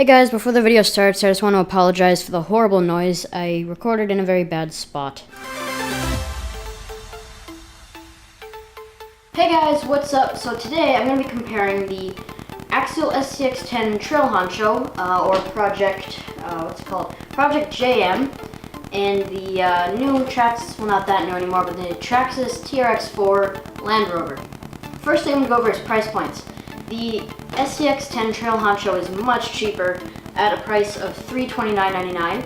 Hey guys, before the video starts, I just want to apologize for the horrible noise. I recorded in a very bad spot. Hey guys, what's up? So today I'm going to be comparing the Axial SCX10 Trail Honcho, or Project JM, and the new Traxxas, well not that new anymore, but the Traxxas TRX Land Rover. First thing I'm going to go over is price points. The SCX10 Trail Honcho is much cheaper at a price of $329.99,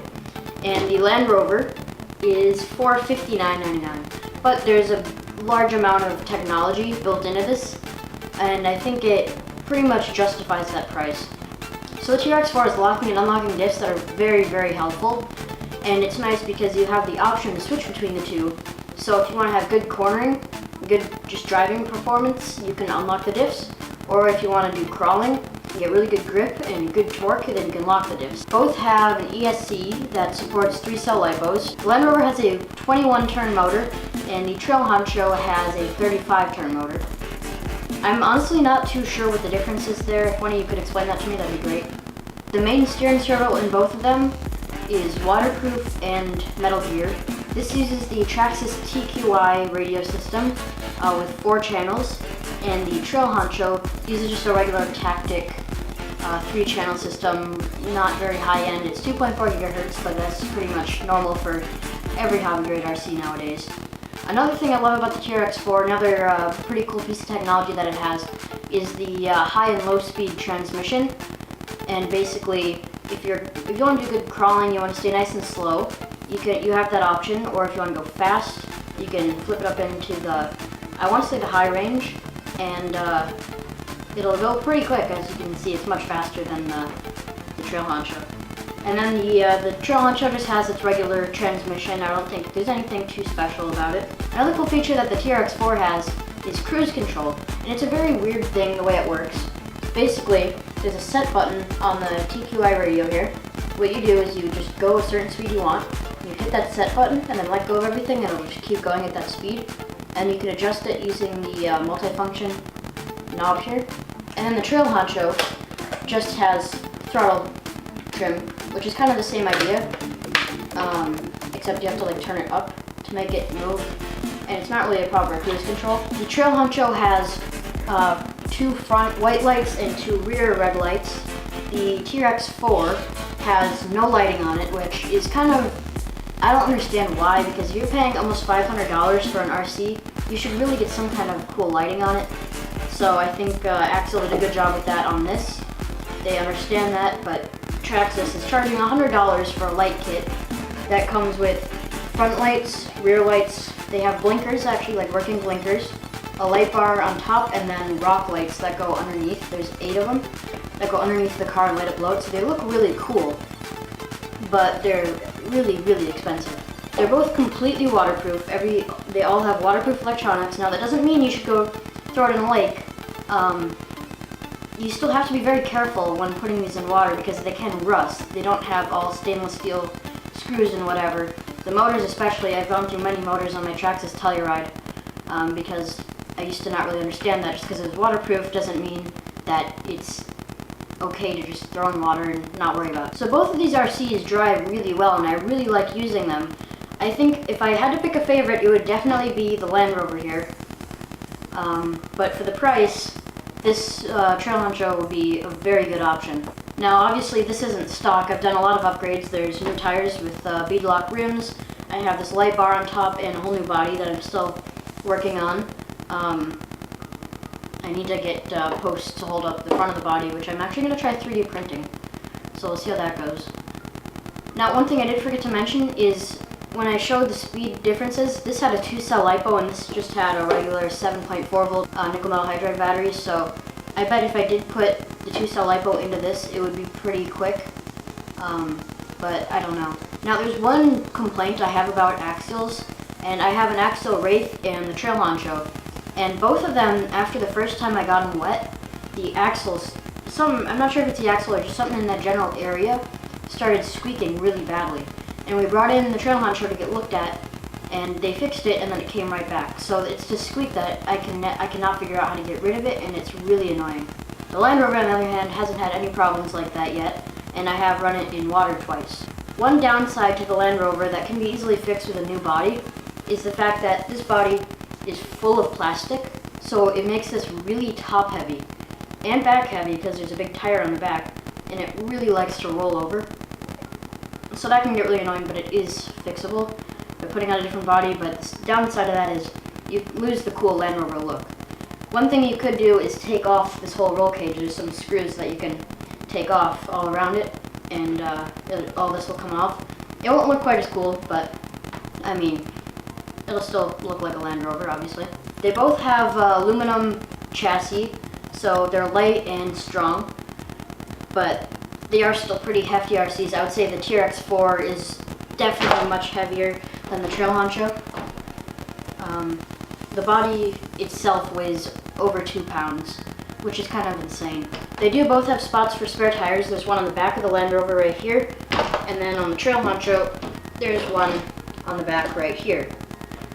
and the Land Rover is $459.99. But there's a large amount of technology built into this, and I think it pretty much justifies that price. So the TRX4 is locking and unlocking diffs that are very, very helpful, and it's nice because you have the option to switch between the two. So if you want to have good cornering, good just driving performance, you can unlock the diffs. Or if you want to do crawling, you get really good grip and good torque, then you can lock the diffs. Both have an ESC that supports 3-cell lipos. The Land Rover has a 21-turn motor, and the Trail Honcho has a 35-turn motor. I'm honestly not too sure what the difference is there. If one of you could explain that to me, that'd be great. The main steering servo in both of them is waterproof and metal gear. This uses the Traxxas TQI radio system with 4 channels. And the Trail Honcho uses just a regular Tactic 3-channel system, not very high-end. It's 2.4 gigahertz, but that's pretty much normal for every hobby-grade RC nowadays. Another thing I love about the TRX4, another pretty cool piece of technology that it has, is the high and low speed transmission. And basically, if you want to do good crawling, you want to stay nice and slow, you have that option. Or if you want to go fast, you can flip it up into the, I want to say the high range. And it'll go pretty quick. As you can see, it's much faster than the Trail Honcho. And then the Trail Honcho just has its regular transmission. I don't think there's anything too special about it. Another cool feature that the TRX4 has is cruise control, and it's a very weird thing the way it works. Basically, there's a set button on the TQI radio here. What you do is you just go a certain speed you want, you hit that set button, and then let go of everything, and it'll just keep going at that speed. And you can adjust it using the multifunction knob here. And then the Trail Honcho just has throttle trim, which is kind of the same idea, except you have to turn it up to make it move, and it's not really a proper cruise control. The Trail Honcho has 2 front white lights and 2 rear red lights. The TRX4 has no lighting on it, which is kind of, I don't understand why, because if you're paying almost $500 for an RC, you should really get some kind of cool lighting on it. So I think Axial did a good job with that on this. They understand that, but Traxxas is charging $100 for a light kit that comes with front lights, rear lights. They have blinkers, actually, like working blinkers, a light bar on top, and then rock lights that go underneath. There's 8 of them that go underneath the car and light up load, so they look really cool, but they're really, really expensive. They're both completely waterproof. They all have waterproof electronics. Now that doesn't mean you should go throw it in a lake. You still have to be very careful when putting these in water because they can rust. They don't have all stainless steel screws and whatever. The motors especially, I've gone through many motors on my Traxxas Telluride because I used to not really understand that. Just because it's waterproof doesn't mean that it's okay to just throw in water and not worry about it. So both of these RCs drive really well, and I really like using them. I think if I had to pick a favorite, it would definitely be the Land Rover here. But for the price, this Trail Honcho would be a very good option. Now obviously this isn't stock. I've done a lot of upgrades. There's new tires with beadlock rims. I have this light bar on top and a whole new body that I'm still working on. I need to get posts to hold up the front of the body, which I'm actually going to try 3D printing. So we'll see how that goes. Now one thing I did forget to mention is when I showed the speed differences, this had a 2-cell LiPo and this just had a regular 7.4 volt nickel metal hydride battery, so I bet if I did put the 2-cell LiPo into this, it would be pretty quick, but I don't know. Now there's one complaint I have about Axials, and I have an Axial Wraith and the Trail Honcho, and both of them, after the first time I got them wet, the axles, I'm not sure if it's the axle or just something in that general area, started squeaking really badly. And we brought in the Trail Honcho to get looked at, and they fixed it, and then it came right back. So it's this squeak that I cannot figure out how to get rid of it, and it's really annoying. The Land Rover, on the other hand, hasn't had any problems like that yet, and I have run it in water twice. One downside to the Land Rover that can be easily fixed with a new body is the fact that this body is full of plastic, so it makes this really top heavy and back heavy because there's a big tire on the back, and it really likes to roll over. So that can get really annoying, but it is fixable by putting on a different body. But the downside of that is you lose the cool Land Rover look. One thing you could do is take off this whole roll cage. There's some screws that you can take off all around it, and all this will come off. It won't look quite as cool, but I mean, it'll still look like a Land Rover, obviously. They both have aluminum chassis, so they're light and strong, but they are still pretty hefty RCs. I would say the TRX4 is definitely much heavier than the Trail Honcho. The body itself weighs over 2 pounds, which is kind of insane. They do both have spots for spare tires. There's one on the back of the Land Rover right here, and then on the Trail Honcho, there's one on the back right here.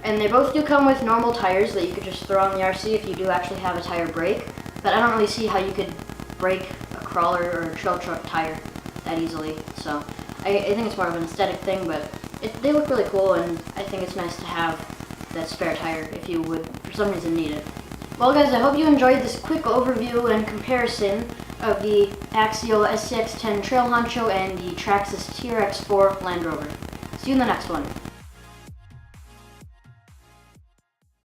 And they both do come with normal tires that you could just throw on the RC if you do actually have a tire brake, but I don't really see how you could break a crawler or a trail truck tire that easily. So I think it's more of an aesthetic thing, but they look really cool, and I think it's nice to have that spare tire if you would for some reason need it. Well guys, I hope you enjoyed this quick overview and comparison of the Axial SCX10 Trail Honcho and the Traxxas TRX4 Land Rover. See you in the next one.